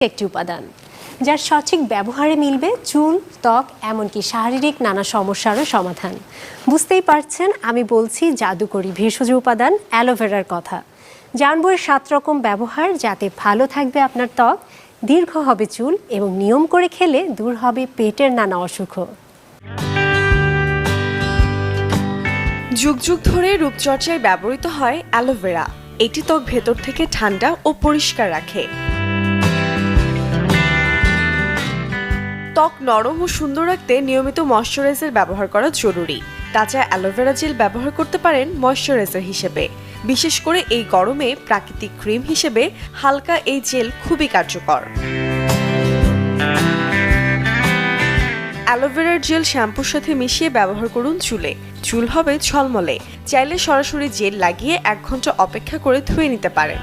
একটি উপাদান যার সঠিক ব্যবহারে মিলবে চুল, ত্বক এমনকি শারীরিক নানা সমস্যারও সমাধান। বুঝতেই পারছেন আমি বলছি জাদুকরী ভেষজ উপাদান অ্যালোভেরার কথা। জানবো এর 7 রকম ব্যবহার, যাতে ভালো থাকবে আপনার ত্বক, দীর্ঘ হবে চুল এবং নিয়ম করে খেলে দূর হবে পেটের নানা অসুখও। যুগ যুগ ধরে রূপচর্চায় ব্যবহৃত হয় অ্যালোভেরা। এটি ত্বক ভেতর থেকে ঠান্ডা ও পরিষ্কার রাখে। ত্বক নরম ও সুন্দর রাখতে নিয়মিত ময়শ্চারাইজার ব্যবহার করা জরুরি। তাছাড়া অ্যালোভেরা জেল ব্যবহার করতে পারেন ময়শ্চারাইজার হিসেবে। বিশেষ করে এই গরমে প্রাকৃতিক ক্রিম হিসেবে হালকা এই জেল খুবই কার্যকর। অ্যালোভেরার জেল শ্যাম্পুর সাথে মিশিয়ে ব্যবহার করুন চুলে। চুল হবে ঝলমলে। চাইলে সরাসরি জেল লাগিয়ে 1 ঘন্টা অপেক্ষা করে ধুয়ে নিতে পারেন।